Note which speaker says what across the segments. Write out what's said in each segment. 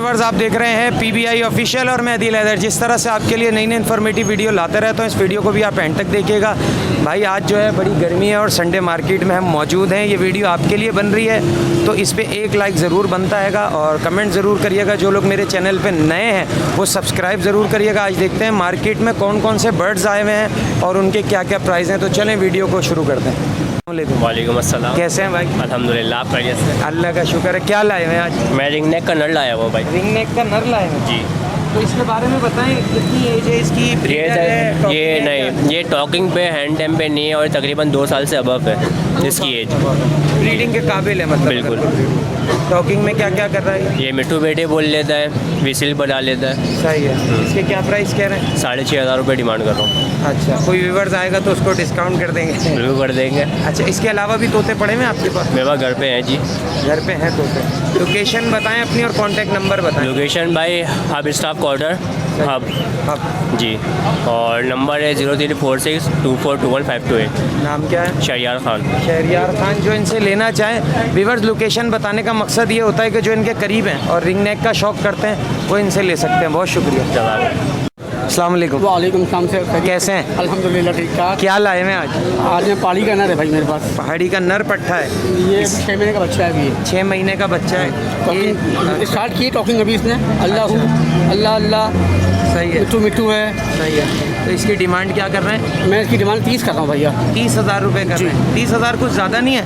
Speaker 1: Viewers, आप देख रहे हैं PBI ऑफिशियल और मैं अदील हैदर। जिस तरह से आपके लिए नई नई इन्फॉर्मेटिव वीडियो लाते रहता हूँ, इस वीडियो को भी आप एंड तक देखिएगा। भाई आज जो है बड़ी गर्मी है और संडे मार्केट में हम मौजूद हैं। ये वीडियो आपके लिए बन रही है तो इस पर एक लाइक ज़रूर बनता हैगा और कमेंट ज़रूर करिएगा। जो लोग मेरे चैनल पर नए हैं वो सब्सक्राइब ज़रूर करिएगा। आज देखते हैं मार्केट में कौन कौन से बर्ड्स आए हुए हैं और उनके क्या क्या प्राइस हैं। तो चलें वीडियो को शुरू करते हैं।
Speaker 2: वालेकुम अस्सलाम।
Speaker 1: कैसे हैं भाई?
Speaker 2: अल्हम्दुलिल्लाह, आप खैरियत से?
Speaker 1: अल्लाह का शुक्र है। क्या लाए हैं आज?
Speaker 2: मैं रिंग नेक का नर लाया हुआ भाई।
Speaker 1: रिंग नेक का नर लाए हैं
Speaker 2: जी।
Speaker 1: तो इसके बारे में बताएं, कितनी एज है इसकी?
Speaker 2: ये नहीं, ये टॉकिंग पे हैंड टाइम पे नहीं है और तकरीबन 2 साल से अबव है इसकी एज।
Speaker 1: ब्रीडिंग के काबिल है मतलब?
Speaker 2: बिल्कुल।
Speaker 1: टॉकिंग में क्या क्या कर रहा है?
Speaker 2: ये मिट्टू बेटे बोल लेता है, विसिल बना लेता है।
Speaker 1: सही है। इसके क्या प्राइस कह रहे हैं?
Speaker 2: 6,500 रुपये डिमांड कर रहा हूँ।
Speaker 1: अच्छा, कोई व्यूवर्स आएगा तो उसको डिस्काउंट कर देंगे?
Speaker 2: बिल्कुल कर देंगे।
Speaker 1: अच्छा, इसके अलावा भी तोते पड़े हुए आपके पास?
Speaker 2: मेरे पास घर पे हैं जी।
Speaker 1: घर पे हैं तोते। लोकेशन बताएं अपनी और कॉन्टैक्ट नंबर बताएं।
Speaker 2: लोकेशन भाई हब स्टाफ क्वार्टर हब जी, और नंबर है 0346242158।
Speaker 1: नाम क्या है?
Speaker 2: शहरियार खान।
Speaker 1: शहरियार खान। जो इनसे लेना चाहें, व्यूवर्स लोकेशन बताने का मकसद ये होता है कि जो इनके करीब हैं और रिंग नेक का शौक़ करते हैं वो इनसे ले सकते हैं। बहुत शुक्रिया। अस्सलाम वालेकुम।
Speaker 3: वालेकुम सलाम से।
Speaker 1: कैसे हैं?
Speaker 3: अल्हम्दुलिल्लाह ठीक ठाक।
Speaker 1: क्या लाए हैं आज?
Speaker 3: आज मैं पहाड़ी का नर है भाई मेरे पास।
Speaker 1: पहाड़ी का नर पट्ठा है।
Speaker 3: ये 6 महीने का बच्चा है अभी।
Speaker 1: 6 महीने का बच्चा है।
Speaker 3: स्टार्ट की टॉकिंग अभी इसने। अल्लाह अल्लाह अल्लाह।
Speaker 1: सही है।
Speaker 3: मिट्टू मिट्टू है।
Speaker 1: सही है। तो इसकी डिमांड क्या कर रहे हैं?
Speaker 3: मैं इसकी डिमांड 30 कर रहा हूँ भैया।
Speaker 1: 30,000 रुपये कर रहे हैं। 30,000 कुछ ज़्यादा नहीं है?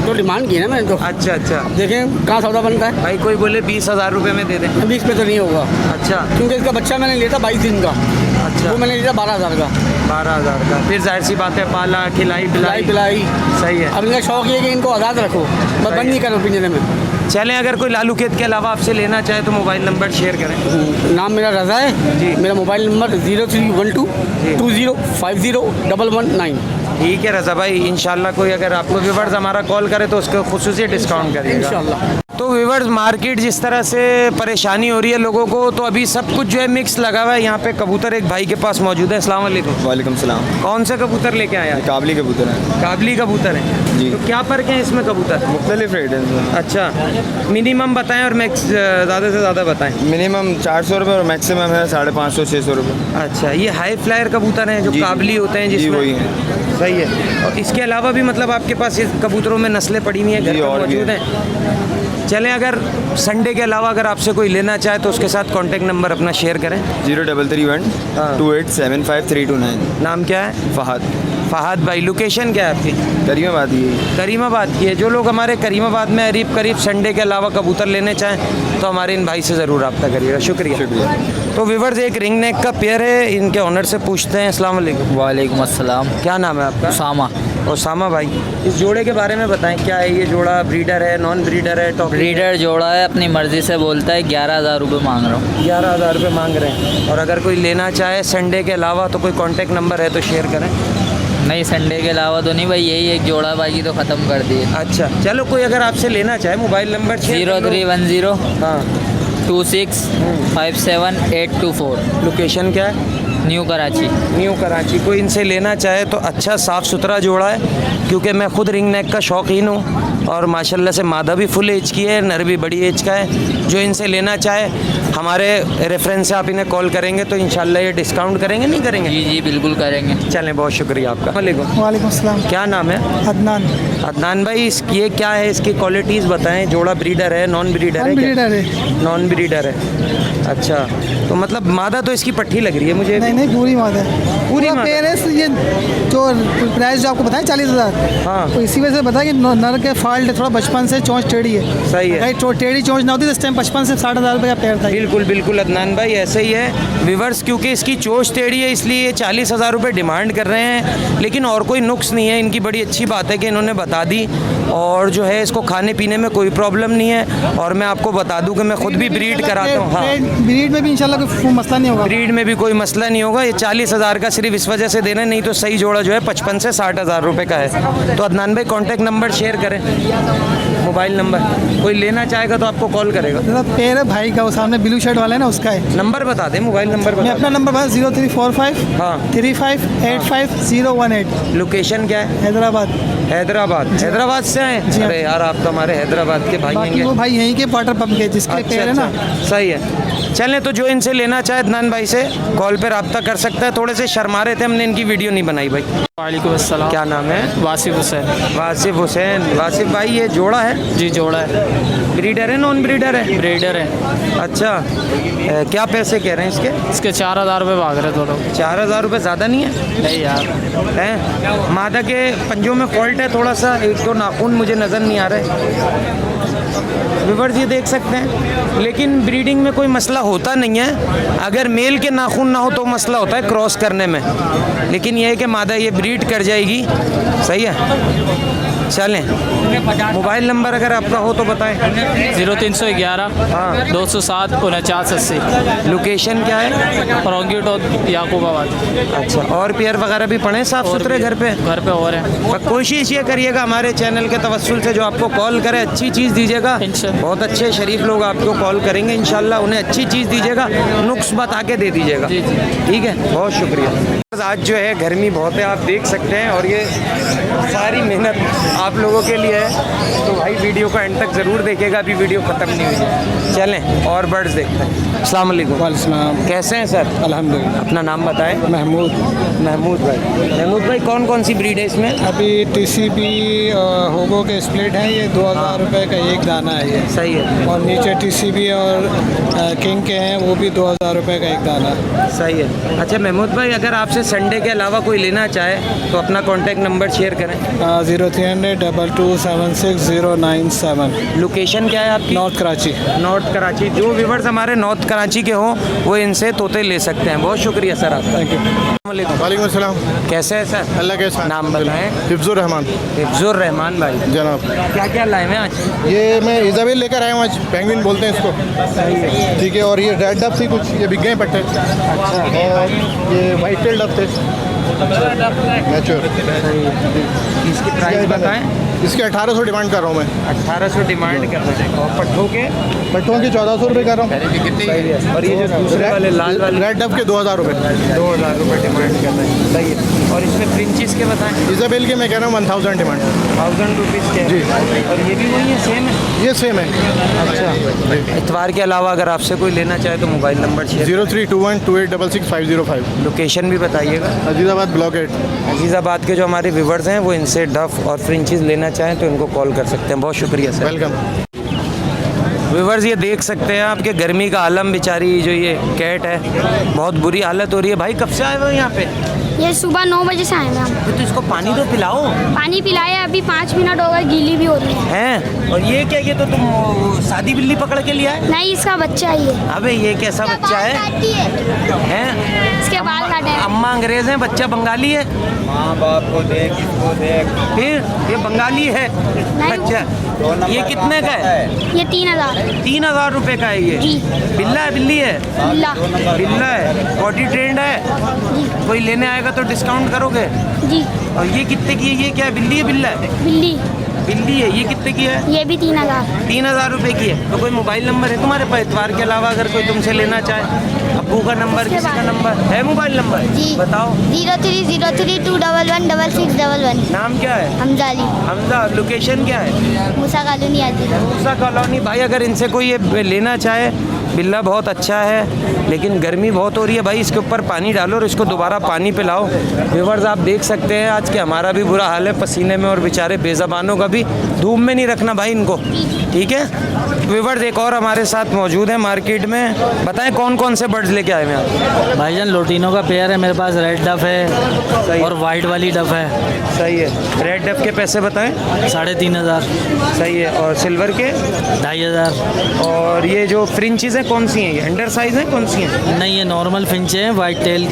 Speaker 3: तो डिमांड की है ना मैंने तो।
Speaker 1: अच्छा अच्छा।
Speaker 3: देखें कहाँ सौदा बनता है
Speaker 1: भाई कोई बोले 20,000 रुपये में दे दें?
Speaker 3: 20 पे तो नहीं होगा।
Speaker 1: अच्छा।
Speaker 3: क्योंकि इसका बच्चा मैंने लिया था 22 दिन का।
Speaker 1: अच्छा।
Speaker 3: वो मैंने लिया 12,000 का।
Speaker 1: 12,000 का। फिर जाहिर सी बात है, पाला खिलाई
Speaker 3: पिलाई पिलाई।
Speaker 1: सही है।
Speaker 3: अब इनका शौक ये है कि इनको आज़ाद रखो, मैं बंद नहीं करूँ पिंजरे में।
Speaker 1: चलें, अगर कोई लालू खेत के अलावा आपसे लेना चाहे तो मोबाइल नंबर शेयर करें।
Speaker 3: नाम मेरा रज़ा है
Speaker 1: जी।
Speaker 3: मेरा मोबाइल नंबर 0312205019।
Speaker 1: ठीक है रज़ा भाई, इंशाल्लाह कोई अगर आपको व्यूवर्स हमारा कॉल करे तो उसको खुसूसी डिस्काउंट करिएगा
Speaker 3: इंशाल्लाह।
Speaker 1: तो व्यूवर्स, मार्केट जिस तरह से परेशानी हो रही है लोगों को, तो अभी सब कुछ जो है मिक्स लगा हुआ है। यहाँ पे कबूतर एक भाई के पास मौजूद है। अस्सलाम वालेकुम।
Speaker 4: वालेकुम सलाम।
Speaker 1: कौन से कबूतर लेके आए हैं?
Speaker 4: काबली कबूतर है
Speaker 1: काबली कबूतर है
Speaker 4: जी।
Speaker 1: तो क्या फ़र्क है इसमें कबूतर?
Speaker 4: मुख्तलिफ रेट है।
Speaker 1: अच्छा, मिनिमम बताएं और मैक्स ज़्यादा से ज़्यादा बताएं।
Speaker 4: मिनिमम 400 रुपये और मैक्सिमम है 550-600 रुपये।
Speaker 1: अच्छा, ये हाई फ्लायर कबूतर हैं जो
Speaker 4: जी,
Speaker 1: काबली होते हैं
Speaker 4: जी
Speaker 1: जिसमें?
Speaker 4: वही है।
Speaker 1: सही है। और इसके अलावा भी मतलब आपके पास इस कबूतरों में नस्लें पड़ी हुई हैं, घर
Speaker 4: जी,
Speaker 1: पर
Speaker 4: और भी
Speaker 1: मौजूद
Speaker 4: है।
Speaker 1: हैं? चलें, अगर संडे के अलावा अगर आपसे कोई लेना चाहे तो उसके साथ कॉन्टैक्ट नंबर अपना शेयर करें।
Speaker 4: 033128753229।
Speaker 1: नाम क्या है?
Speaker 4: फ़हद।
Speaker 1: फ़हद भाई। लोकेशन क्या है आपकी?
Speaker 4: करीमाबाद ही।
Speaker 1: करीमाबाद की है। जो लोग हमारे करीमाबाद में करीब संडे के अलावा कबूतर लेने चाहें तो हमारे इन भाई से ज़रूर रब्ता करिएगा। शुक्रिया। तो व्यूवर्स, एक रिंग नेक का पेयर है, इनके ऑनर से पूछते हैं। अस्सलाम वालेकुम।
Speaker 5: वालेकुम अस्सलाम।
Speaker 1: क्या नाम है आपका?
Speaker 5: उसामा।
Speaker 1: उसामा भाई, इस जोड़े के बारे में बताएं, क्या है ये जोड़ा? ब्रीडर है, नॉन ब्रीडर है, टॉप?
Speaker 5: ब्रीडर जोड़ा है, अपनी मर्ज़ी से बोलता है। 11,000 रुपये मांग रहा हूँ।
Speaker 1: 11,000 रुपये मांग रहे हैं। और अगर कोई लेना चाहे संडे के अलावा तो कोई कॉन्टैक्ट नंबर है तो शेयर करें।
Speaker 5: नहीं, संडे के अलावा तो नहीं भाई, यही एक जोड़ा, बाकी तो ख़त्म कर दिए।
Speaker 1: अच्छा चलो, कोई अगर आपसे लेना चाहे मोबाइल नंबर
Speaker 5: 0310
Speaker 1: हाँ
Speaker 5: 2657
Speaker 1: लोकेशन क्या है?
Speaker 5: न्यू कराची।
Speaker 1: न्यू कराची। कोई इनसे लेना चाहे तो अच्छा साफ़ सुथरा जोड़ा है, क्योंकि मैं खुद रिंग नेक का शौकीन हूँ और माशाल्लाह से मादा भी फुल एज की है, नर भी बड़ी एज का है। जो इनसे लेना चाहे हमारे रेफरेंस से आप इन्हें कॉल करेंगे तो इंशाल्लाह ये डिस्काउंट करेंगे, नहीं करेंगे?
Speaker 5: जी जी बिल्कुल करेंगे।
Speaker 1: चलें, बहुत शुक्रिया आपका। वालेकुम।
Speaker 3: वालेकुम सलाम।
Speaker 1: क्या नाम है?
Speaker 3: अदनान।
Speaker 1: अदनान भाई, ये क्या है, इसकी क्वालिटीज़ बताएं। जोड़ा ब्रीडर है, नॉन ब्रीडर है?
Speaker 3: ब्रीडर है।
Speaker 1: नॉन ब्रीडर है। अच्छा, तो मतलब मादा तो इसकी पट्टी लग रही है मुझे।
Speaker 3: नहीं पूरी मादा है।
Speaker 1: पूरी मादा?
Speaker 3: पेरेंट्स ये जो प्राइस जो आपको बताएं 40,000,
Speaker 1: हाँ।
Speaker 3: तो इसी वजह से बताया कि नर के फॉल्ट है, थोड़ा बचपन से चोंच टेढ़ी है।
Speaker 1: सही है।
Speaker 3: भाई टेढ़ी चोंच ना होती तो इस टाइम 55 से 60,000 रुपये का पेड़ था।
Speaker 1: बिल्कुल बिल्कुल अदनान भाई, ऐसे ही है व्यूवर्स, क्योंकि इसकी चोच टेढ़ी है इसलिए ये 40,000 रुपये डिमांड कर रहे हैं। लेकिन और कोई नुक्स नहीं है, इनकी बड़ी अच्छी बात है कि इन्होंने बता दी। और जो है इसको खाने पीने में कोई प्रॉब्लम नहीं है। और मैं आपको बता दूं कि मैं खुद भी ब्रीड कराता हूँ। हाँ,
Speaker 3: ब्रीड में भी इंशाल्लाह कोई मसला नहीं होगा।
Speaker 1: ब्रीड में भी कोई मसला नहीं होगा। ये 40,000 का सिर्फ इस वजह से देना, नहीं तो सही जोड़ा जो है 55 से 60,000 रुपये का है। तो अदनान भाई कॉन्टैक्ट नंबर शेयर करें, मोबाइल नंबर। कोई लेना चाहेगा तो आपको कॉल करेगा।
Speaker 3: पैर है भाई का, वो सामने ब्लू शर्ट वाला है ना, उसका है।
Speaker 1: नंबर बता दें, मोबाइल नंबर
Speaker 3: मैं
Speaker 1: बता
Speaker 3: अपना नंबर बता 0345
Speaker 1: हाँ
Speaker 3: 3585 018।
Speaker 1: लोकेशन क्या है?
Speaker 3: हैदराबाद।
Speaker 1: हैदराबाद से आए?
Speaker 3: जी हाँ।
Speaker 1: अरे यार आप तो हमारे हैदराबाद के भाई
Speaker 3: बाकी
Speaker 1: हैं।
Speaker 3: वो भाई यहीं के वाटर पंप के जिसके पैर है ना।
Speaker 1: सही है। चलें, तो जो इनसे लेना चाहे अदनान भाई से कॉल पे रब्ता कर सकता है। थोड़े से शर्मा रहे थे, हमने इनकी वीडियो नहीं बनाई भाई।
Speaker 6: वालेकुम अस्सलाम।
Speaker 1: क्या नाम है?
Speaker 6: वासिफ हुसैन।
Speaker 1: वासिफ हुसैन। वासिफ भाई ये जोड़ा है?
Speaker 6: जी जोड़ा है।
Speaker 1: ब्रीडर है, नॉन ब्रीडर है?
Speaker 6: ब्रीडर है।
Speaker 1: अच्छा, क्या पैसे कह रहे हैं इसके?
Speaker 6: इसके 4000 रुपये भाग रहे दोनों।
Speaker 1: 4000 रुपये ज़्यादा नहीं है?
Speaker 6: नहीं यार
Speaker 1: हैं? मादा के पंजों में फॉल्ट है थोड़ा सा, एक दो नाखून मुझे नज़र नहीं आ रहे। व्यूअर्स ये देख सकते हैं, लेकिन ब्रीडिंग में कोई मसला होता नहीं है। अगर मेल के नाखून ना हो तो मसला होता है क्रॉस करने में, लेकिन ये है कि मादा ये ब्रीड कर जाएगी। सही है। चलें, मोबाइल नंबर अगर आपका हो तो बताएं।
Speaker 6: 0311
Speaker 1: हाँ
Speaker 6: 207 4980।
Speaker 1: लोकेशन क्या है?
Speaker 6: रोंगीटो याकूबाबाद।
Speaker 1: अच्छा, और पेयर वगैरह भी पड़े साफ़ सुथरे घर पे?
Speaker 6: घर पे और है।
Speaker 1: पर कोशिश ये करिएगा हमारे चैनल के तवस्सुल से जो आपको कॉल करे अच्छी चीज़ दीजिएगा।
Speaker 6: इंशाल्लाह।
Speaker 1: बहुत अच्छे शरीफ लोग आपको कॉल करेंगे इंशाल्लाह, उन्हें अच्छी चीज़ दीजिएगा, नुक्स बता के दे दीजिएगा।
Speaker 6: जी जी
Speaker 1: ठीक है, बहुत शुक्रिया। आज जो है गर्मी बहुत है, आप देख सकते हैं, और ये सारी मेहनत आप लोगों के लिए है, तो भाई वीडियो को एंड तक ज़रूर देखिएगा, अभी वीडियो ख़त्म नहीं हुई है। चलें और बर्ड्स देखते हैं। अस्सलाम वालेकुम।
Speaker 3: वालेकुम।
Speaker 1: कैसे हैं सर?
Speaker 3: अल्हम्दुलिल्लाह।
Speaker 1: अपना नाम बताएं।
Speaker 3: महमूद।
Speaker 1: महमूद भाई कौन कौन सी ब्रीड है इसमें?
Speaker 3: अभी TCB होगो के स्प्लिट है, ये 2000 रुपये का एक दाना है ये।
Speaker 1: सही है।
Speaker 3: और नीचे TCB और किंग के हैं, वो भी 2000 रुपये का एक दाना।
Speaker 1: सही है। अच्छा महमूद भाई, अगर आपसे संडे के अलावा कोई लेना चाहे तो अपना कॉन्टैक्ट नंबर शेयर करें।
Speaker 3: 0300 22 76 097।
Speaker 1: लोकेशन क्या है आपकी?
Speaker 3: नॉर्थ कराची।
Speaker 1: नॉर्थ कराची। जो व्यूवर्स हमारे नॉर्थ कराची के हों वो इनसे तोते ले सकते हैं। बहुत शुक्रिया सर आपका।
Speaker 3: Thank you.
Speaker 4: वालेकुम अस्सलाम।
Speaker 1: कैसे है सर?
Speaker 4: अल्लाह के साथ।
Speaker 1: नाम बताएं।
Speaker 4: हिफ्जुर रहमान
Speaker 1: हिफ्जुर रहमान भाई।
Speaker 4: जनाब।
Speaker 1: क्या क्या लाए हैं आज?
Speaker 4: ये मैं इजाबेल लेकर आया हूँ आज, पेंगुइन बोलते हैं इसको।
Speaker 1: सही है।
Speaker 4: ठीक है, और ये रेड डब थी कुछ, ये बिक गए पट्टे।
Speaker 1: अच्छा।
Speaker 4: और ये वाइट टेल डब थे नेचुर।
Speaker 1: इसकी प्राइस बताएं।
Speaker 4: इसके 1800 डिमांड कर रहा हूँ मैं।
Speaker 1: 1800 डिमांड कर रहे हैं। और पट्ठों के?
Speaker 4: पट्टों की 1400 रुपये कर रहा हूँ।
Speaker 1: सही है। और ये जो दूसरे वाले लाल वाले?
Speaker 4: रेड डब के 2000 रुपये।
Speaker 1: 2000 रुपये डिमांड कर रहे हैं। सही है। और इसमें फ्रिंचिस के बताएं।
Speaker 4: इजाबेल के मैं कह रहा हूँ 1000 डिमांड।
Speaker 1: 1000 रुपीज़ के?
Speaker 4: जी।
Speaker 1: और ये भी वही है, सेम है?
Speaker 4: ये सेम है।
Speaker 1: अच्छा। इतवार के अलावा अगर आपसे कोई लेना चाहे तो मोबाइल नंबर शेयर।
Speaker 4: 0321 2866 505।
Speaker 1: लोकेशन भी बताइएगा।
Speaker 4: अजीज़ाबाद ब्लॉक 8।
Speaker 1: अजीज़ाबाद के जो हमारे व्यूवर्स हैं वो इनसे डफ और फ्रिंचीज़ लेना चाहें तो इनको कॉल कर सकते हैं। बहुत शुक्रिया सर।
Speaker 4: वेलकम।
Speaker 1: व्यूवर्स ये देख सकते हैं आपके गर्मी का आलम, बेचारी जो ये कैट है बहुत बुरी हालत हो रही है। भाई कब से आए हो यहाँ पे?
Speaker 7: ये सुबह 9 बजे से आए हैं हम।
Speaker 1: तो इसको पानी तो पिलाओ।
Speaker 7: पानी पिलाया, अभी 5 मिनट हो गए, गीली भी हो रही है।
Speaker 1: हैं? और ये क्या, ये तो तुम सादी बिल्ली पकड़ के लिया है?
Speaker 7: नहीं, इसका बच्चा ही है।
Speaker 1: अबे ये कैसा बच्चा है? हैं?
Speaker 7: इसके बाल काटे हैं।
Speaker 1: अम्मा अंग्रेज है, बच्चा बंगाली है। माँ बाप को देख, इसको देख। फिर ये बंगाली है बच्चा। ये कितने का है?
Speaker 7: ये 3000।
Speaker 1: 3000 रुपये का है ये?
Speaker 7: जी।
Speaker 1: बिल्ला है, बिल्ली है?
Speaker 7: बिल्ला।
Speaker 1: बिल्ला है, बॉडी ट्रेंड है।
Speaker 7: जी
Speaker 1: कोई लेने आएगा तो डिस्काउंट करोगे?
Speaker 7: जी।
Speaker 1: और ये कितने की है? ये क्या है, बिल्ली है बिल्ला है?
Speaker 7: बिल्ली।
Speaker 1: बिल्ली है। ये कितने की है?
Speaker 7: ये भी 3000।
Speaker 1: 3000 रुपये की है। तो कोई मोबाइल नंबर है तुम्हारे पास? इतवार के अलावा अगर कोई तुमसे लेना चाहे, अब्बू का नंबर, किसी का नंबर है? मोबाइल नंबर
Speaker 7: जी।
Speaker 1: बताओ।
Speaker 7: 0303 211 6611।
Speaker 1: नाम क्या है?
Speaker 7: हमजा अली।
Speaker 1: हमजा। लोकेशन क्या है?
Speaker 7: मूसा कॉलोनी आती है।
Speaker 1: मूसा कॉलोनी। भाई अगर इनसे कोई ये लेना चाहे, बिल्ला बहुत अच्छा है, लेकिन गर्मी बहुत हो रही है भाई, इसके ऊपर पानी डालो और इसको दोबारा पानी पिलाओ। व्यूवर्स आप देख सकते हैं आज के हमारा भी बुरा हाल है पसीने में, और बेचारे बेज़बानों का भी। धूप में नहीं रखना भाई इनको, ठीक है? व्यूवर्स एक और हमारे साथ मौजूद है मार्केट में। बताएं कौन कौन से बर्ड्स लेके आए हैं आप?
Speaker 6: भाईजान लोटिनो का पेयर है मेरे पास, रेड डफ है और वाइट वाली डफ है।
Speaker 1: सही है। रेड डफ के पैसे बताएं।
Speaker 6: 3500।
Speaker 1: सही है। और सिल्वर के?
Speaker 6: 2500।
Speaker 1: और ये जो फ्रिंचेस हैं कौन सी हैं? ये अंडर साइज हैं कौन सी नहीं है?
Speaker 6: नहीं, ये नॉर्मल फिंच है, वाइट टेल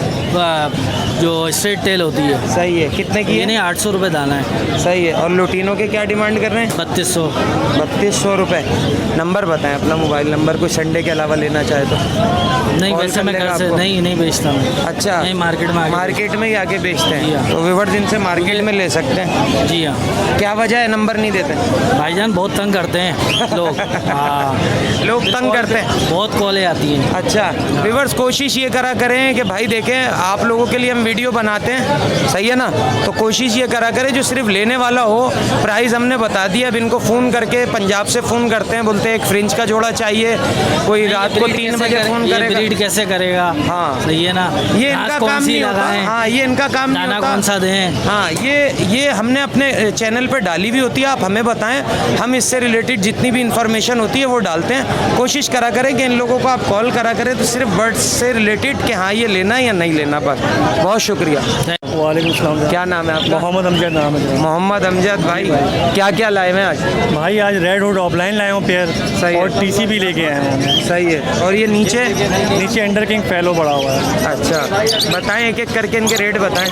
Speaker 6: जो स्ट्रेट टेल होती है।
Speaker 1: सही है, कितने की
Speaker 6: ये
Speaker 1: है?
Speaker 6: नहीं 800 रुपये दाना है।
Speaker 1: सही है। और लुटीनों के क्या डिमांड कर रहे हैं?
Speaker 6: 3200।
Speaker 1: 3200 रुपये। नंबर बताएं अपना, मोबाइल नंबर, कोई संडे के अलावा लेना चाहे तो।
Speaker 6: नहीं,
Speaker 1: कॉल
Speaker 6: वैसे
Speaker 1: कर
Speaker 6: मैं
Speaker 1: लेगा
Speaker 6: घर से
Speaker 1: आपको?
Speaker 6: नहीं बेचता मैं।
Speaker 1: अच्छा,
Speaker 6: नहीं, मार्केट में आके
Speaker 1: मार्केट में ही आके बेचते
Speaker 6: जी
Speaker 1: हैं,
Speaker 6: हाँ।
Speaker 1: तो व्यूअर्स इनसे मार्केट में ले सकते हैं।
Speaker 6: जी हाँ।
Speaker 1: क्या वजह है नंबर नहीं देते?
Speaker 6: भाईजान बहुत तंग करते हैं लोग। हाँ,
Speaker 1: लोग तंग करते हैं।
Speaker 6: बहुत कॉलें आती हैं।
Speaker 1: अच्छा, व्यूअर्स कोशिश ये करा करें कि भाई देखें, आप लोगों के लिए हम वीडियो बनाते हैं, सही है ना, तो कोशिश ये करा करें जो सिर्फ लेने वाला हो। प्राइस हमने बता दिया, अब इनको फ़ोन करके पंजाब से फ़ोन करते हैं, बोलते हैं एक फ्रिंज का जोड़ा चाहिए, कोई रात को 3 बजे फ़ोन
Speaker 6: ये
Speaker 1: करेगा।
Speaker 6: ब्रीड कैसे करेगा?
Speaker 1: हाँ।
Speaker 6: सही है ना।
Speaker 1: ये
Speaker 6: घास
Speaker 1: इनका
Speaker 6: कौन
Speaker 1: काम
Speaker 6: सी
Speaker 1: नहीं होता।
Speaker 6: लगाएं?
Speaker 1: हाँ, ये इनका काम नहीं
Speaker 6: दाना
Speaker 1: होता।
Speaker 6: कौन सा दें?
Speaker 1: हाँ, ये हमने अपने चैनल पे डाली हुई होती है, आप हमें बताएं, हम इससे रिलेटेड जितनी भी इंफॉर्मेशन होती है वो डालते हैं। कोशिश करा करें कि इन लोगों को आप कॉल करा करें तो सिर्फ बर्ड्स से रिलेटेड कि हाँ ये लेना या नहीं लेना, बस। बहुत शुक्रिया।
Speaker 8: वालेकुम सलाम।
Speaker 1: क्या नाम है आपका?
Speaker 8: मोहम्मद अमजद नाम है।
Speaker 1: मोहम्मद अमजद भाई, क्या क्या लाए हैं आज?
Speaker 8: भाई आज रेड हुड ऑफलाइन लाए हूँ पेयर,
Speaker 1: सही है।
Speaker 8: और टीसी भी लेके आए हैं।
Speaker 1: सही है। और ये नीचे
Speaker 8: अंडर किंग फैलो पड़ा हुआ है।
Speaker 1: अच्छा, बताएं एक एक करके इनके रेट बताएं।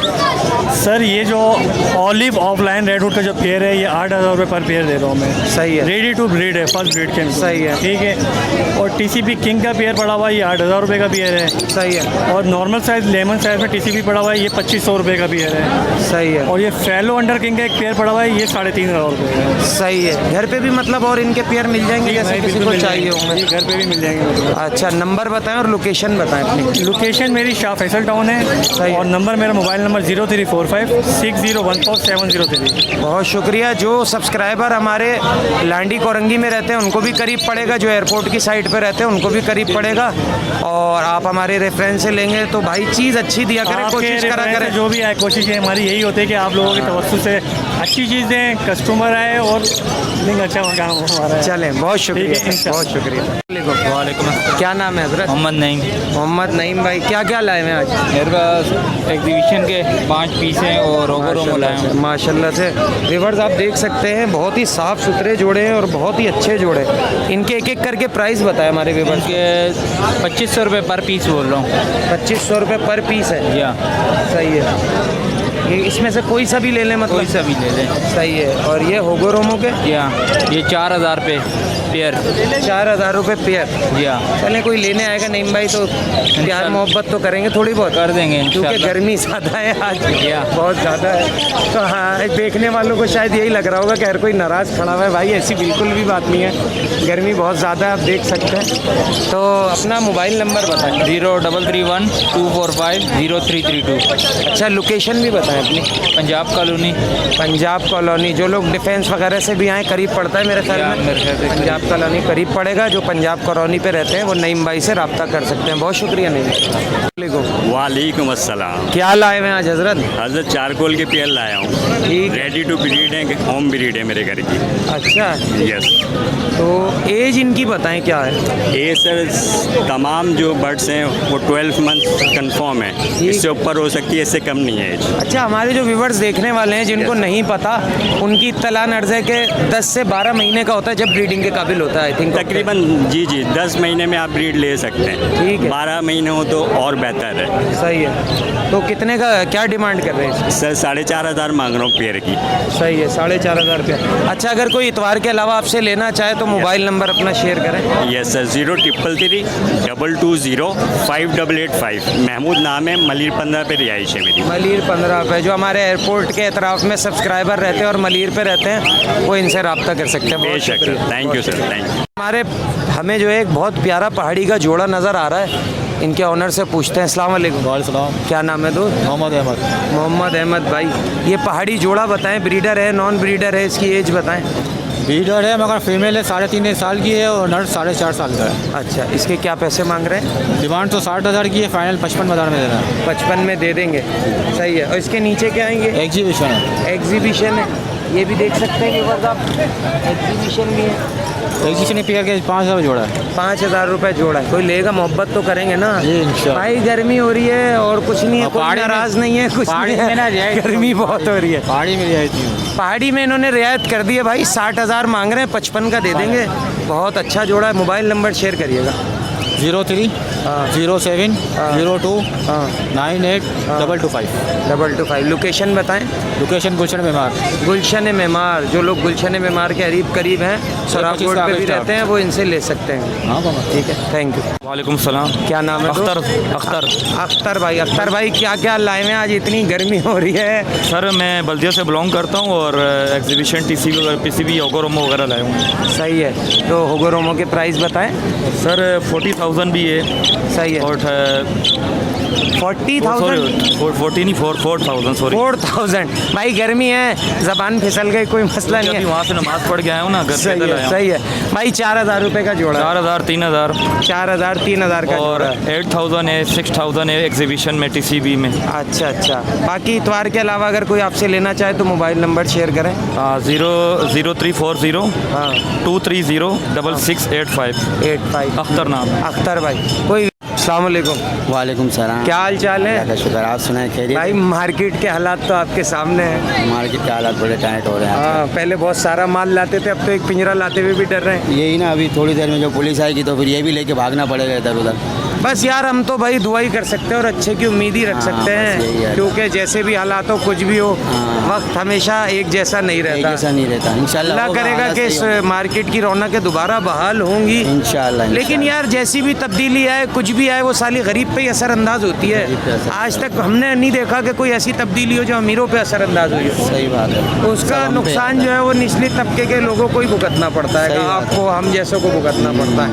Speaker 8: सर ये जो ऑलिव ऑफलाइन रेड हुड का जो पेयर है, ये 8,000 रुपये पर पेयर दे रहा हूँ मैं।
Speaker 1: सही है।
Speaker 8: रेडी टू ब्रीड है, फर्स्ट ब्रीड के।
Speaker 1: सही है।
Speaker 8: ठीक है। और टीसीपी किंग का पेयर पड़ा हुआ है, ये 8,000 रुपये का पेयर है।
Speaker 1: सही है।
Speaker 8: और नॉर्मल साइज लेमन साइज में टीसीपी पड़ा हुआ है, ये 2500 रुपये का पेयर है।
Speaker 1: सही है।
Speaker 8: और ये फैलो अंडर किंग का एक पेयर पड़ा हुआ है, ये 3,500 रुपये का है।
Speaker 1: सही है। घर पे भी मतलब और इनके पेयर मिल जाएंगे जैसे
Speaker 8: भाई,
Speaker 1: किसी
Speaker 8: बिल्कुल
Speaker 1: को
Speaker 8: मिल
Speaker 1: चाहिए
Speaker 8: जाएंगे।
Speaker 1: होंगे?
Speaker 8: जी, घर पे भी मिल जाएंगे।
Speaker 1: अच्छा, नंबर बताएं और लोकेशन बताएं अपनी।
Speaker 8: लोकेशन मेरी शाह फैसल टाउन है, और नंबर मेरा मोबाइल नंबर 034560147003।
Speaker 1: बहुत शुक्रिया। जो सब्सक्राइबर हमारे लांडी कोरंगी में रहते हैं उनको भी करीब पड़ेगा, जो एयरपोर्ट की साइड पे रहते हैं उनको भी करीब पड़ेगा, और आप हमारे रेफरेंस से लेंगे तो भाई चीज़ अच्छी दिया करें,
Speaker 8: आपके
Speaker 1: कोशिश करा
Speaker 8: रेफरेंस
Speaker 1: करें।
Speaker 8: से जो भी आए, कोशिश है हमारी यही होती है कि आप लोगों के तवज्जो से अच्छी चीज़ दें, कस्टमर आए और लिंक अच्छा काम हमारा है।
Speaker 1: चलें, बहुत शुक्रिया,
Speaker 8: ठीक है, इंशाल्लाह।
Speaker 1: बहुत शुक्रिया।
Speaker 5: वालेकुम।
Speaker 1: क्या नाम है हजरत?
Speaker 5: मोहम्मद नईम।
Speaker 1: मोहम्मद नईम भाई, क्या क्या लाए हैं आज?
Speaker 5: मेरे पास एग्जीबिशन के 5 पीस हैं और रोबो रोमो लाए हैं।
Speaker 1: माशाल्लाह से व्यूअर्स आप देख सकते हैं, बहुत ही साफ़ सुथरे जोड़े हैं और बहुत ही अच्छे जोड़े। इनके एक एक करके प्राइस बताएं हमारे व्यूअर्स।
Speaker 5: इनके 2500 रुपये पर पीस बोल रहा हूँ।
Speaker 1: 2500 रुपये पर पीस है।
Speaker 5: या
Speaker 1: सही है। ये इसमें से कोई सा भी ले लें मतलब?
Speaker 5: कोई सा भी ले लें।
Speaker 1: सही है। और ये होगो रोमो के?
Speaker 5: या ये 4000 पे पेयर।
Speaker 1: 4000 रुपये पेयर।
Speaker 5: या
Speaker 1: चलें, कोई लेने आएगा नहीं भाई तो प्यार मोहब्बत तो करेंगे थोड़ी बहुत,
Speaker 5: कर देंगे
Speaker 1: क्योंकि
Speaker 5: इंशाल्लाह।
Speaker 1: गर्मी ज़्यादा है आज,
Speaker 5: या।
Speaker 1: बहुत ज़्यादा है। तो हाँ, देखने वालों को शायद यही लग रहा होगा कि हर कोई नाराज़ खड़ा हुआ है। भाई ऐसी बिल्कुल भी बात नहीं है, गर्मी बहुत ज़्यादा है, आप देख सकते हैं। तो अपना मोबाइल नंबर बताएं।
Speaker 5: 0331 245 0332।
Speaker 1: अच्छा, लोकेशन भी बताएं अपनी।
Speaker 5: पंजाब कॉलोनी।
Speaker 1: पंजाब कॉलोनी। जो लोग डिफेंस वगैरह से भी आए, करीब पड़ता है मेरे ख्याल
Speaker 5: या,
Speaker 1: में।
Speaker 5: मेरे ख्याल से
Speaker 1: पंजाब कॉलोनी करीब पड़ेगा। जो पंजाब कॉलोनी पे रहते हैं वो नईम भाई से रब्ता कर सकते हैं। बहुत शुक्रिया नईम।
Speaker 9: वालेकुम अस्सलाम।
Speaker 1: क्या लाए हुए हैं आज हजरत?
Speaker 9: हजरत चारकोल के पेयर लाया हूँ।
Speaker 1: ठीक।
Speaker 9: रेडी टू ब्रीड है, होम ब्रीड है मेरे घर की।
Speaker 1: अच्छा,
Speaker 9: यस।
Speaker 1: तो एज इनकी बताएं क्या है?
Speaker 9: ये सर तमाम जो बर्ड्स हैं वो 12 मंथ कंफर्म है, इससे ऊपर हो सकती है, इससे कम नहीं है एज।
Speaker 1: अच्छा, हमारे जो व्यूवर्स देखने वाले हैं जिनको नहीं पता, उनकी इत्तला नर्ज है कि 10 से 12 महीने का होता है जब ब्रीडिंग के काबिल होता है। आई थिंक
Speaker 9: तकरीबन जी 10 महीने में आप ब्रीड ले सकते हैं।
Speaker 1: ठीक है।
Speaker 9: 12 महीने हो तो और बेहतर है।
Speaker 1: सही है। तो कितने का क्या डिमांड कर रहे हैं?
Speaker 9: सर 4,500 मांग रहा हूँ पेयर की।
Speaker 1: सही है, 4,500 रुपये। अच्छा, अगर कोई इतवार के अलावा आपसे लेना चाहे तो मोबाइल नंबर अपना शेयर करें।
Speaker 9: Yes sir, 0333 220 5885। महमूद नाम है, मलिर 15 पे रिहाइश है मेरी।
Speaker 1: मलिर 15 पे। जो हमारे एयरपोर्ट के अतराफ में सब्सक्राइबर रहते हैं और मलिर पे रहते हैं वो इनसे रब्ता कर सकते हैं। बहुत
Speaker 9: बेशक सर,
Speaker 1: शुक्रिया।
Speaker 9: Thank you sir, thank you.
Speaker 1: हमें जो है एक बहुत प्यारा पहाड़ी का जोड़ा नज़र आ रहा है, इनके ऑनर से पूछते हैं। अस्सलाम वालेकुम।
Speaker 6: वालेकुम।
Speaker 1: क्या नाम है दोस्त?
Speaker 6: मोहम्मद अहमद।
Speaker 1: मोहम्मद अहमद भाई, ये पहाड़ी जोड़ा बताएं, ब्रीडर है नॉन ब्रीडर है, इसकी एज बताएं।
Speaker 6: ब्रीडर है मगर फीमेल है, 3.5 साल की है और नर 4.5 साल का है।
Speaker 1: अच्छा, इसके क्या पैसे मांग रहे हैं?
Speaker 6: डिमांड तो 60,000 की है, फाइनल 55,000 में देना है।
Speaker 1: 55 में दे देंगे। सही है। और इसके नीचे क्या आएंगे?
Speaker 6: एग्जीबिशन है।
Speaker 1: एग्जीबिशन है, ये भी देख सकते हैं कि आप, एग्जीबिशन भी है।
Speaker 6: एग्जीबिशन पेयर के 5,000 जोड़ा है।
Speaker 1: 5,000 रुपये जोड़ा है। कोई लेगा मोहब्बत तो करेंगे ना
Speaker 6: जी, इंशाल्लाह।
Speaker 1: भाई गर्मी हो रही है और कुछ नहीं है,
Speaker 6: और
Speaker 1: कोई
Speaker 6: पहाड़ी में-
Speaker 1: नाराज़ नहीं है, कुछ
Speaker 6: पहाड़ी
Speaker 1: नहीं
Speaker 6: में ना
Speaker 1: है,
Speaker 6: रियायत-
Speaker 1: गर्मी बहुत हो रही है।
Speaker 6: पहाड़ी में रियायती हूँ।
Speaker 1: पहाड़ी में इन्होंने रियायत कर दी है भाई, 60,000 मांग रहे हैं, 55 का दे देंगे। बहुत अच्छा जोड़ा है। मोबाइल नंबर शेयर करिएगा।
Speaker 6: 03 0702982225
Speaker 1: लोकेशन बताएं।
Speaker 6: लोकेशन गुलशन मेमार।
Speaker 1: गुलशन मेमार, जो लोग गुलशन मेमार के करीब हैं, सराफ रोड पे भी रहते हैं, वो इनसे ले सकते हैं।
Speaker 6: हाँ
Speaker 1: ठीक है, थैंक यू।
Speaker 6: वालेकुम सलाम।
Speaker 1: क्या नाम है?
Speaker 6: अख्तर।
Speaker 1: अख्तर भाई क्या क्या लाए हैं आज? इतनी गर्मी हो रही है।
Speaker 6: सर मैं बल्दिया से बिलोंग करता हूँ और एग्जीबिशन PCB योगोरोमो वगैरह लाए हूँ।
Speaker 1: सही है, तो होगोरोमो के प्राइस बताएं।
Speaker 6: सर 40,000 भी है।
Speaker 1: सही है।
Speaker 6: और 4,000 सॉरी
Speaker 1: 4,000। भाई गर्मी है, जबान फिसल गई, कोई मसला नहीं है।
Speaker 6: वहाँ से नमाज पढ़ के आया हूँ ना, घर से
Speaker 1: सही है, सही है भाई। 4,000 रुपये का जोड़ा।
Speaker 6: 4,000 3,000
Speaker 1: 4,000 3,000 का
Speaker 6: और
Speaker 1: जोड़ा।
Speaker 6: 8,000 है, 6,000 है एग्जीबिशन में TCB में।
Speaker 1: अच्छा। बाकी इतवार के अलावा अगर कोई आपसे लेना चाहे तो मोबाइल नंबर शेयर करें।
Speaker 6: 0340
Speaker 1: हाँ
Speaker 6: 230 6685। अख्तर नाम।
Speaker 1: अख्तर भाई। कोई अस्सलाम वालेकुम।
Speaker 10: वालेकुम सलाम।
Speaker 1: क्या हाल चाल है?
Speaker 10: शुक्र, आप सुनाए खैरियत?
Speaker 1: भाई मार्केट के हालात तो आपके सामने हैं।
Speaker 10: मार्केट के हालात बड़े टाइट हो रहे हैं।
Speaker 1: हाँ, पहले बहुत सारा माल लाते थे, अब तो एक पिंजरा लाते हुए भी डर रहे हैं।
Speaker 10: यही ना, अभी थोड़ी देर में जो पुलिस आएगी तो फिर ये भी लेके भागना पड़ेगा इधर उधर।
Speaker 1: बस यार, हम तो भाई दुआ ही कर सकते हैं और अच्छे की उम्मीद ही रख सकते
Speaker 10: बस यही
Speaker 1: हैं,
Speaker 10: है।
Speaker 1: क्योंकि जैसे भी हालात हो, कुछ भी हो, वक्त हमेशा एक जैसा नहीं रहता।
Speaker 10: ऐसा नहीं रहता। इंशाल्लाह
Speaker 1: अल्लाह करेगा कि इस मार्केट की रौनकें दोबारा बहाल होंगी
Speaker 10: इंशाल्लाह।
Speaker 1: लेकिन यार जैसी भी तब्दीली आए, कुछ भी आए, वो साली गरीब पे ही असरअंदाज होती है। आज तक हमने नहीं देखा कि कोई ऐसी तब्दीली हो जो अमीरों पे असरअंदाज हुई हो।
Speaker 10: सही बात है।
Speaker 1: तो उसका नुकसान जो है वो निचली तबके के लोगों को ही भुगतना पड़ता है, आपको, हम जैसों को भुगतना पड़ता है।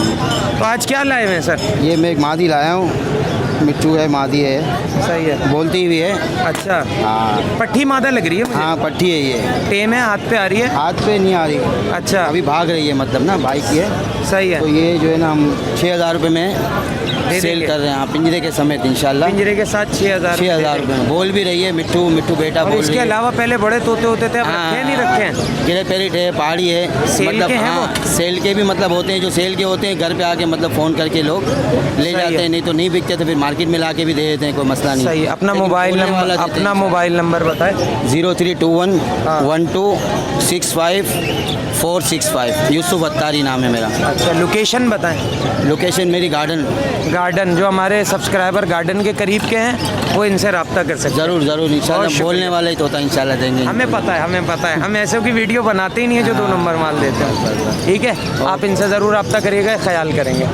Speaker 1: तो आज क्या लाए हैं सर?
Speaker 10: ये मैं एक मादी लाया हूँ, मिट्टू है, मादी है।
Speaker 1: सही है,
Speaker 10: बोलती भी है।
Speaker 1: अच्छा।
Speaker 10: हाँ,
Speaker 1: पट्टी मादा लग रही है मुझे।
Speaker 10: हाँ पट्टी है ये।
Speaker 1: टेम है, हाथ पे आ रही है?
Speaker 10: हाथ पे नहीं आ रही।
Speaker 1: अच्छा,
Speaker 10: अभी भाग रही है, मतलब ना बाइक की है।
Speaker 1: सही है।
Speaker 10: तो ये जो है ना, हम 6,000 रुपये में सेल कर रहे हैं पिंजरे के समेत इंशाल्लाह।
Speaker 1: पिंजरे के साथ 6,000
Speaker 10: रुपये में बोल भी रही है। मिट्टू बेटा
Speaker 1: और
Speaker 10: बोल
Speaker 1: इसके
Speaker 10: रही है।
Speaker 1: अलावा पहले बड़े तोते होते थे, अब रखे नहीं रखे हैं?
Speaker 10: गिरे पेरिट है, पहाड़ी है।
Speaker 1: सेल
Speaker 10: मतलब
Speaker 1: के हैं
Speaker 10: हाँ, सेल के भी मतलब होते हैं, जो सेल के होते हैं घर पे आके मतलब फ़ोन करके लोग ले जाते हैं, नहीं तो नहीं बिकते तो फिर मार्केट में ला के भी दे देते हैं, कोई मसला नहीं।
Speaker 1: सही। अपना मोबाइल नंबर, अपना मोबाइल नंबर बताएं।
Speaker 10: 0321 1265 465। यूसुफ अत्तारी नाम है मेरा।
Speaker 1: अच्छा, लोकेशन बताएं।
Speaker 10: लोकेशन मेरी गार्डन
Speaker 1: जो हमारे सब्सक्राइबर गार्डन के करीब के हैं, वो इनसे रब्ता कर सकते हैं।
Speaker 10: ज़रूर इंशाल्लाह। बोलने वाला ही तो होता है, इंशाल्लाह देंगे।
Speaker 1: हमें पता है, हम ऐसे की वीडियो बनाते ही नहीं है जो 2 नंबर माल देते हैं। ठीक है, आप इनसे ज़रूर रब्ता करिएगा, ख्याल करेंगे।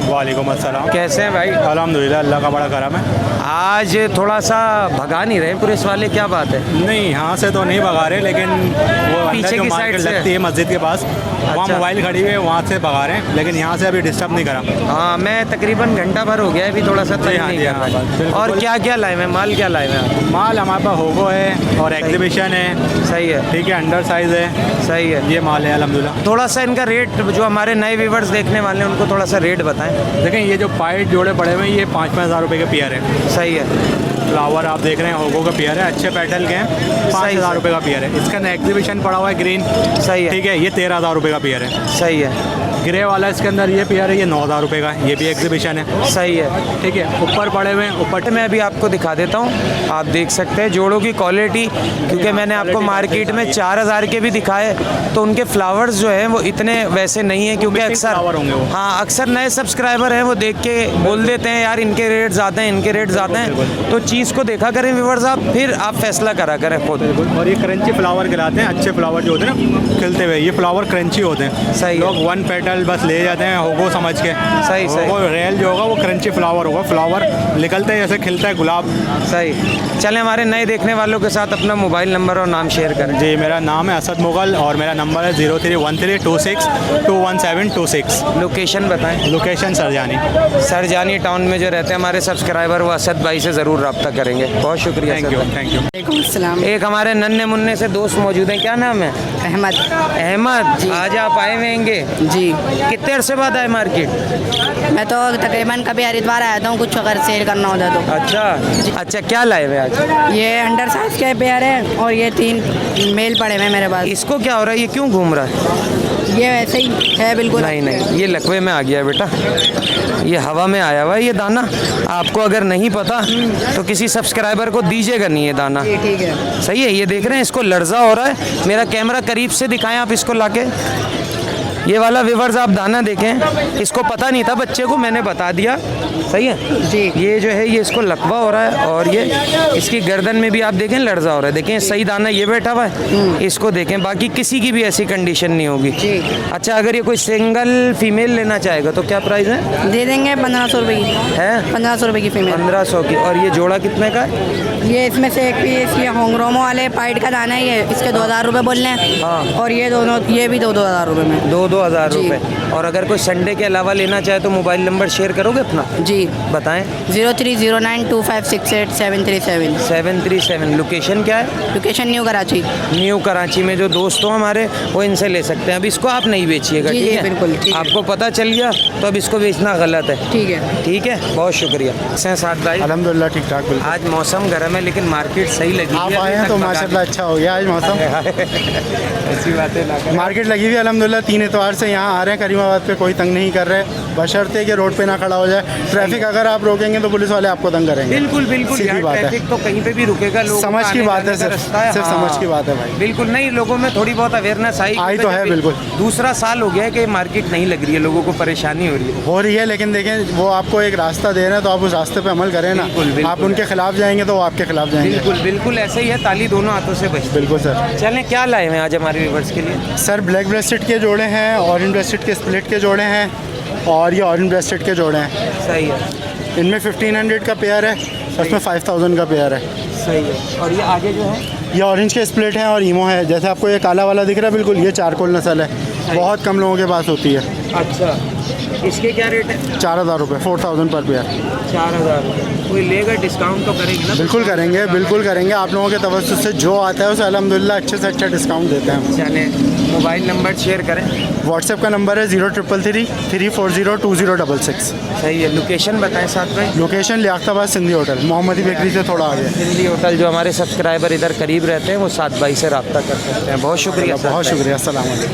Speaker 9: वालेकुम अस्सलाम।
Speaker 1: कैसे हैं भाई?
Speaker 9: अल्हम्दुलिल्लाह, अल्लाह का बड़ा करम है।
Speaker 1: आज थोड़ा सा भगा नहीं रहे पुलिस वाले, क्या बात है?
Speaker 9: नहीं, यहाँ से तो नहीं भगा रहे, लेकिन वो
Speaker 1: पीछे
Speaker 9: अंदर जो
Speaker 1: की साइड
Speaker 9: मार्केट
Speaker 1: से
Speaker 9: लगती है मस्जिद के पास, वहाँ
Speaker 1: अच्छा।
Speaker 9: मोबाइल खड़ी हुई है, वहाँ से भगा रहे हैं, लेकिन यहाँ से अभी डिस्टर्ब नहीं करा।
Speaker 1: हाँ, मैं तकरीबन घंटा भर हो गया है, अभी थोड़ा सा तय
Speaker 9: हाँ
Speaker 1: नहीं
Speaker 9: जी,
Speaker 1: कर
Speaker 9: हाँ,
Speaker 1: रहा
Speaker 9: बस,
Speaker 1: है।
Speaker 9: बिल्कुल।
Speaker 1: और क्या लाए हैं माल, क्या लाए हैं?
Speaker 9: माल हमारे पास होगो है और एग्जीबिशन है।
Speaker 1: सही है,
Speaker 9: ठीक है, अंडर साइज है।
Speaker 1: सही है।
Speaker 9: ये माल है अल्हम्दुलिल्लाह।
Speaker 1: थोड़ा सा इनका रेट, जो हमारे नए व्यूवर्स देखने वाले हैं उनको थोड़ा सा रेट बताएं।
Speaker 9: देखें, ये जो पाइट जोड़े पड़े हुए हैं, ये 5-5 हज़ार रुपये के पेयर है।
Speaker 1: सही है।
Speaker 9: फ्लावर आप देख रहे हैं, होगो का पेयर है, अच्छे पेटल के हैं, 5,000 रुपये का पेयर है। इसका एग्जीबिशन पड़ा हुआ है ग्रीन।
Speaker 1: सही है।
Speaker 9: ठीक है, ये 13,000 रुपये का पेयर है।
Speaker 1: सही है।
Speaker 9: ग्रे वाला इसके अंदर ये पेयर है, ये 9,000 रुपये का है, ये भी एग्जीबिशन है।
Speaker 1: सही है।
Speaker 9: ठीक है, ऊपर पड़े हुए हैं, ऊपर
Speaker 1: मैं अभी आपको दिखा देता हूँ, आप देख सकते हैं जोड़ों की क्वालिटी, क्योंकि मैंने आपको मार्केट में 4,000 के भी दिखाए, तो उनके फ्लावर्स जो हैं वो इतने वैसे नहीं हैं, क्योंकि
Speaker 9: फ्लावर होंगे वो।
Speaker 1: हाँ, अक्सर नए सब्सक्राइबर हैं, वो देख के बोल देते हैं यार इनके रेट ज़्यादा हैं, इनके रेट ज़्यादा हैं। तो चीज़ को देखा करें व्यूअर्स, आप फिर आप फैसला करा करें खुद।
Speaker 9: और ये क्रंची फ्लावर कहलाते हैं, अच्छे फ्लावर जो होते हैं ना खिलते हुए, ये फ्लावर क्रंची होते हैं।
Speaker 1: सही।
Speaker 9: लोग 1 पेटल बस ले जाते हैं होगो समझ के।
Speaker 1: सही।
Speaker 9: होगो रियल जो होगा वो क्रंची फ्लावर होगा, फ्लावर निकलते हैं जैसे खिलता है गुलाब।
Speaker 1: सही। चलें, हमारे नए देखने वालों के साथ अपना मोबाइल नंबर और नाम शेयर करें।
Speaker 9: जी, मेरा नाम है असद मुगल और मेरा नंबर है 031326 लोकेशन
Speaker 1: बताएं।
Speaker 9: लोकेशन
Speaker 1: सरजानी टाउन में जो रहते हैं हमारे सब्सक्राइबर, वो असद भाई से ज़रूर रब्ता करेंगे। बहुत शुक्रिया।
Speaker 9: Thank you.
Speaker 1: एक हमारे नन्हे मुन्ने से दोस्त मौजूद हैं, क्या नाम है? अहमद। आज आप आए हुए हैंगे
Speaker 11: जी।
Speaker 1: कितने अरसे बाद आए मार्केट?
Speaker 11: मैं तो तकरीबन कभी हरिद्वार आया था, कुछ अगर सेल करना होता तो।
Speaker 1: अच्छा, क्या लाए हुए आज?
Speaker 11: ये अंडर साइज के पेयर है और ये 3 मेल पड़े हुए मेरे पास।
Speaker 1: इसको क्या हो रहा है, ये क्यों घूम रहा है?
Speaker 11: ये वैसे ही है बिल्कुल।
Speaker 1: नहीं, ये लकवे में आ गया है बेटा, ये हवा में आया हुआ है ये दाना। आपको अगर नहीं पता तो किसी सब्सक्राइबर को दीजिएगा नहीं ये दाना।
Speaker 11: ठीक है।
Speaker 1: सही है। ये देख रहे हैं, इसको लर्जा हो रहा है। मेरा कैमरा करीब से दिखाएं आप इसको लाके। ये वाला व्यूअर्स आप दाना देखें, इसको पता नहीं था बच्चे को, मैंने बता दिया। सही है
Speaker 11: जी।
Speaker 1: ये जो है ये इसको लकवा हो रहा है और ये इसकी गर्दन में भी आप देखें लर्जा हो रहा है। देखें सही दाना ये बैठा हुआ है, इसको देखें, बाकी किसी की भी ऐसी कंडीशन नहीं होगी। अच्छा, अगर ये कोई सिंगल फीमेल लेना चाहेगा तो क्या प्राइस है?
Speaker 11: दे देंगे 1500 रुपये की
Speaker 1: है
Speaker 11: 1500 रुपये की फीमेल।
Speaker 1: 1500 की। और ये जोड़ा कितने का है?
Speaker 11: ये इसमें से एक पीस ये होंगरोमो वाले पाइट का दाना है, ये इसके 2000 रुपये बोल रहे हैं।
Speaker 1: हाँ।
Speaker 11: और ये दोनों ये भी 2000 रुपये में।
Speaker 1: 2,000
Speaker 11: जी।
Speaker 1: रुपये। और अगर कोई संडे के अलावा लेना चाहे तो मोबाइल नंबर शेयर करोगे अपना?
Speaker 11: जी।
Speaker 1: बताएं।
Speaker 11: 03092568 737।
Speaker 1: लोकेशन क्या है?
Speaker 11: Location new Karachi.
Speaker 1: New Karachi में जो दोस्त हो हमारे वो इनसे ले सकते हैं। अब इसको आप नहीं बेचिएगा,
Speaker 11: जी,
Speaker 1: ठीक
Speaker 11: जी,
Speaker 1: है?
Speaker 11: बिल्कुल, ठीक है।
Speaker 1: आपको पता चल गया तो अब इसको बेचना गलत है।
Speaker 11: ठीक है।
Speaker 1: ठीक है, बहुत शुक्रिया। साथ भाई
Speaker 3: अल्हम्दुलिल्लाह ठीक ठाक बिल्कुल।
Speaker 1: आज मौसम गर्म है लेकिन मार्केट सही लगी।
Speaker 3: आप आए हैं तो माशाल्लाह अच्छा हो गया आज मौसम।
Speaker 1: ऐसी बातें
Speaker 3: मार्केट लगी हुई है अल्हम्दुलिल्लाह, 3 एतवार से यहाँ आ रहे हैं। करीमाबाद पे कोई तंग नहीं कर रहे, बशर्ते कि रोड पे ना खड़ा हो जाए। ट्रैफिक अगर आप रोकेंगे तो पुलिस वाले आपको तंग करेंगे।
Speaker 1: बिल्कुल बिल्कुल
Speaker 3: सीधी
Speaker 1: यार,
Speaker 3: बात है।
Speaker 1: ट्रैफिक तो कहीं पे भी रुकेगा। लोगों
Speaker 3: समझ
Speaker 1: का
Speaker 3: की
Speaker 1: आने
Speaker 3: बात
Speaker 1: जाने
Speaker 3: है,
Speaker 1: का रास्ता है।
Speaker 3: सिर्फ समझ की बात है भाई।
Speaker 1: बिल्कुल नहीं, लोगों में थोड़ी बहुत अवेयरनेस आई
Speaker 3: आई तो है,
Speaker 1: क्योंकि
Speaker 3: बिल्कुल।
Speaker 1: दूसरा साल हो गया है कि मार्केट नहीं लग रही है, लोगों को परेशानी हो रही है।
Speaker 3: लेकिन देखें वो आपको एक रास्ता दे रहे हैं तो आप उस रास्ते पे अमल करें ना।
Speaker 1: बिल्कुल, बिल्कुल।
Speaker 3: आप उनके खिलाफ जाएंगे तो वो आपके खिलाफ जाएंगे।
Speaker 1: बिल्कुल बिल्कुल ऐसे ही है, ताली दोनों हाथों से बजती।
Speaker 3: बिल्कुल सर।
Speaker 1: चलें, क्या लाए हैं आज हमारे व्यूअर्स के लिए?
Speaker 3: सर ब्लैक ब्रेस्टेड के जोड़े हैं, ऑरेंज ब्रेस्टेड के स्प्लिट के जोड़े हैं और ये ऑरेंज ब्रेस्टेड के जोड़े हैं।
Speaker 1: सही है।
Speaker 3: इनमें 1500 का पेयर है, उसमें 5000 का पेयर है।
Speaker 1: सही है। और ये आगे जो है
Speaker 3: ये ऑरेंज के स्प्लिट हैं और ईमो है। जैसे आपको ये काला वाला दिख रहा है, बिल्कुल ये चारकोल नस्ल है, बहुत कम लोगों के पास होती है।
Speaker 1: अच्छा, इसके क्या रेट है?
Speaker 3: 4000 रुपये, 4000 पर पेयर।
Speaker 1: 4000 रुपये। कोई लेगा डिस्काउंट तो करेंगे ना?
Speaker 3: बिल्कुल करेंगे, बिल्कुल करेंगे। आप लोगों के तवज्जुह से जो आता है उसे अल्हम्दुलिल्लाह अच्छे से अच्छा डिस्काउंट देते हैं हम।
Speaker 1: चलें, मोबाइल नंबर शेयर करें।
Speaker 3: व्हाट्सएप का नंबर है 0333 340 2066।
Speaker 1: सही है। लोकेशन बताएं साथ में।
Speaker 3: लोकेशन लियाकताबाद सिंधी होटल, मोहम्मदी बेकरी से थोड़ा आगे।
Speaker 1: सिंधी होटल, जो हमारे सब्सक्राइबर इधर करीब रहते हैं वो सात भाई से रब्ता कर सकते हैं। बहुत शुक्रिया।
Speaker 3: बहुत शुक्रिया। अस्सलाम वालेकुम।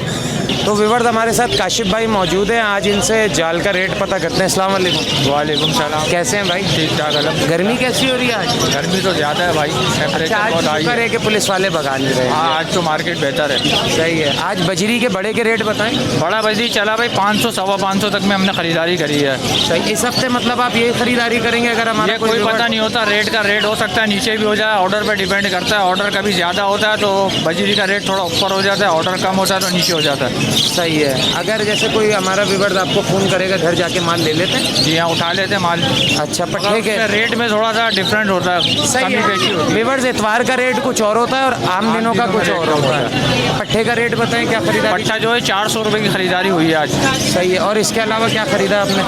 Speaker 1: तो व्यूअर्स हमारे साथ काशिफ भाई मौजूद हैं, आज इनसे जाल का रेट पता करते हैं। अस्सलाम वालेकुम।
Speaker 6: वालेकुम सलाम।
Speaker 1: कैसे हैं भाई?
Speaker 6: ठीक ठाक। अलग
Speaker 1: गर्मी कैसी हो रही है आज?
Speaker 6: गर्मी तो ज़्यादा है भाई,
Speaker 1: अच्छा,
Speaker 6: टेम्परेचर
Speaker 1: आज
Speaker 6: बहुत हाई
Speaker 1: शुक्र
Speaker 6: है।
Speaker 1: है कि पुलिस वाले भगा नहीं रहे हैं।
Speaker 6: हाँ, आज तो मार्केट बेहतर है।
Speaker 1: सही है। आज बजरी के बड़े के रेट बताएं।
Speaker 6: बड़ा बजरी चला भाई 500 सवा 500 तक में हमने खरीदारी करी है।
Speaker 1: सही। इस हफ्ते मतलब आप ये खरीदारी करेंगे? अगर हमारा
Speaker 6: ये कोई पता नहीं होता, रेट का रेट हो सकता है नीचे भी हो जाए, ऑर्डर पे डिपेंड करता है। ऑर्डर कभी ज़्यादा होता है तो बजरी का रेट थोड़ा ऊपर हो जाता है, ऑर्डर कम होता है तो नीचे हो जाता है।
Speaker 1: सही है। अगर जैसे कोई हमारा व्यूअर्स आपको फ़ोन करेगा, घर जाके माल ले लेते हैं?
Speaker 6: जी हाँ, उठा लेते हैं माल।
Speaker 1: अच्छा, पट्टे के
Speaker 6: रेट में थोड़ा सा डिफरेंट होता है,
Speaker 1: सही
Speaker 6: कमी बेशी
Speaker 1: है।
Speaker 6: होती है।
Speaker 1: व्यूअर्स इतवार का रेट कुछ और होता है और आम दिनों का कुछ और होता है। पट्टे का रेट बताएं, क्या खरीदारी?
Speaker 6: पट्टा जो है 400 रुपये की खरीदारी हुई है आज।
Speaker 1: सही है। और इसके अलावा क्या खरीदा आपने?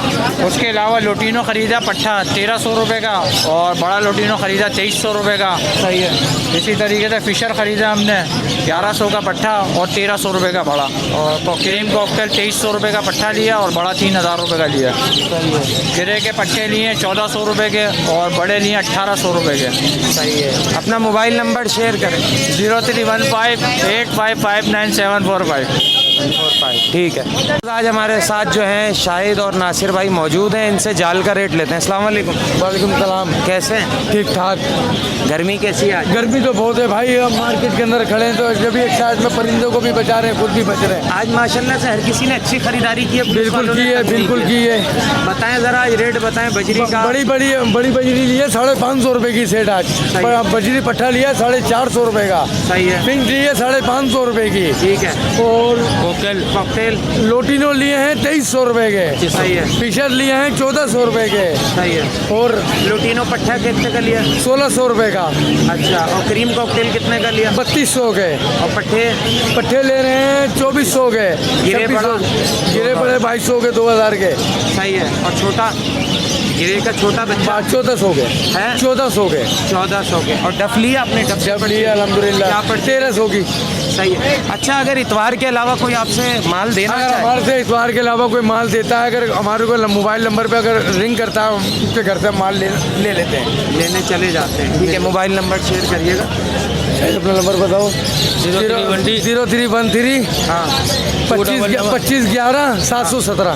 Speaker 6: उसके अलावा लोटिनो खरीदा पट्टा 1300 रुपये का और बड़ा लोटिनो खरीदा 2300 रुपये का।
Speaker 1: सही है।
Speaker 6: इसी तरीके से फिशर खरीदा हमने 1100 का पट्टा और 1300 रुपये का बड़ा। और क्रीम कॉकटेल 2300 रुपये का पट्टा लिया और बड़ा 3000 रुपये का लिया।
Speaker 1: सही है।
Speaker 6: गिरे के पट्टे लिए 1400 रुपये के और बड़े लिए 1800 रुपये के।
Speaker 1: सही है। अपना मोबाइल नंबर शेयर करें।
Speaker 6: 0315 8559745।
Speaker 1: ठीक है। आज हमारे साथ जो हैं शाहिद और नासिर भाई मौजूद हैं, इनसे जाल का रेट लेते हैं। अस्सलाम वालेकुम।
Speaker 8: वालेकुम सलाम।
Speaker 1: कैसे हैं?
Speaker 8: ठीक ठाक।
Speaker 1: गर्मी कैसी है आज?
Speaker 8: गर्मी तो बहुत है भाई, हम मार्केट के अंदर खड़े हैं तो जब भी एक साइड में परिंदों को भी बचा रहे हैं, खुद भी बच रहे हैं।
Speaker 1: आज माशाल्लाह से हर किसी ने अच्छी खरीदारी की है। पुलिस
Speaker 8: बिल्कुल
Speaker 1: वालों
Speaker 8: की
Speaker 1: ने
Speaker 8: है,
Speaker 1: तकलीफ
Speaker 8: बिल्कुल की है।
Speaker 1: बताएं ज़रा आज रेट बताएं बजरी का।
Speaker 8: बड़ी बजरी ली है 550 रुपये की सेट आज। पर बजरी पट्टा लिया है 450 रुपये का।
Speaker 1: सही है।
Speaker 8: पिंक ली है 550 रुपये की।
Speaker 1: ठीक है।
Speaker 8: और
Speaker 1: कॉकटेल
Speaker 8: लोटिनो लिए हैं 2300 रुपये के।
Speaker 1: सही है।
Speaker 8: फिशर लिए हैं 1400 रुपये के।
Speaker 1: सही है।
Speaker 8: और
Speaker 1: लोटिनो पट्टा कितने का लिया?
Speaker 8: 1600 रुपये का।
Speaker 1: अच्छा। और क्रीम कॉकटेल कितने का लिया?
Speaker 8: 3200 के।
Speaker 1: और
Speaker 8: पट्टे ले रहे हैं 2400 के।
Speaker 1: गिरे बड़ा?
Speaker 8: गिरे बड़े 2200 के, 2000 के।
Speaker 1: सही है। और छोटा गिरे का छोटा बच्चा
Speaker 8: 1400 के
Speaker 1: है।
Speaker 8: 1400 के।
Speaker 1: 1400 के। और डफ लिया आपने?
Speaker 8: डफ लिया अल्हम्दुलिल्लाह।
Speaker 1: क्या पर?
Speaker 8: 1300 की।
Speaker 1: सही है। अच्छा, अगर इतवार के अलावा कोई आपसे माल देना
Speaker 8: अगर
Speaker 1: चाहे?
Speaker 8: हमारे से इतवार के अलावा कोई माल देता है, अगर हमारे को मोबाइल नंबर पे अगर रिंग करता है, उसके घर से माल ले लेते हैं,
Speaker 1: लेने चले जाते हैं। ठीक है। मोबाइल नंबर शेयर करिएगा।
Speaker 8: अपना नंबर बताओ। 0313
Speaker 1: हाँ
Speaker 8: 25 11 717।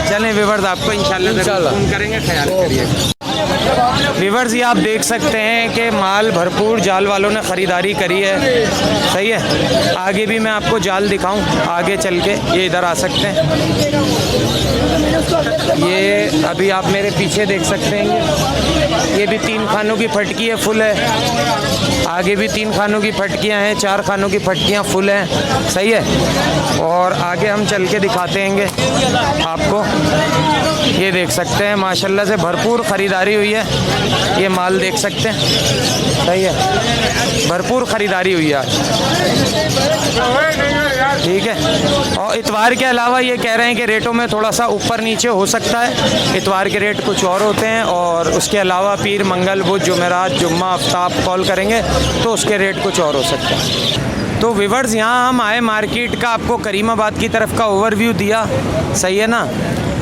Speaker 1: चलें व्यूअर्स, आपको इंशाल्लाह ज़रूर फ़ोन करेंगे, ख्याल करिएगा। व्यूअर्स ये आप देख सकते हैं कि माल भरपूर जाल वालों ने ख़रीदारी करी है, सही है। आगे भी मैं आपको जाल दिखाऊं, आगे चल के ये इधर आ सकते हैं। ये अभी आप मेरे पीछे देख सकते हैं, ये भी 3 खानों की फटकी है, फुल है। आगे भी 3 खानों की फटकियां हैं, 4 खानों की फटकियां फुल हैं, सही है। और आगे हम चल के दिखाते हैं आपको, ये देख सकते हैं माशाल्लाह से भरपूर ख़रीदारी हुई है। ये माल देख सकते हैं, सही है, भरपूर ख़रीदारी हुई है आज, ठीक है। और इतवार के अलावा ये कह रहे हैं कि रेटों में थोड़ा सा ऊपर नीचे हो सकता है। इतवार के रेट कुछ और होते हैं और उसके अलावा पीर, मंगल, बुध, जुमेरात, जुम्मा, हफ्ता आप कॉल करेंगे तो उसके रेट कुछ और हो सकते हैं। तो व्यूअर्स यहाँ हम आए मार्केट का, आपको करीमाबाद की तरफ का ओवरव्यू दिया, सही है ना।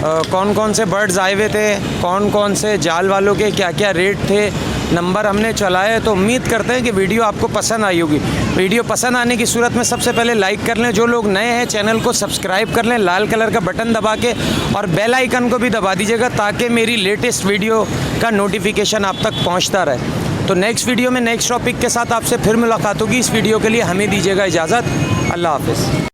Speaker 1: कौन कौन से बर्ड्स आए हुए थे, कौन कौन से जाल वालों के क्या क्या रेट थे, नंबर हमने चलाए। तो उम्मीद करते हैं कि वीडियो आपको पसंद आई होगी। वीडियो पसंद आने की सूरत में सबसे पहले लाइक कर लें, जो लोग नए हैं चैनल को सब्सक्राइब कर लें लाल कलर का बटन दबा के, और बेल आइकन को भी दबा दीजिएगा ताकि मेरी लेटेस्ट वीडियो का नोटिफिकेशन आप तक पहुँचता रहे। तो नेक्स्ट वीडियो में नेक्स्ट टॉपिक के साथ आपसे फिर मुलाकात होगी। इस वीडियो के लिए हमें दीजिएगा इजाज़त। अल्लाह हाफ़िज़।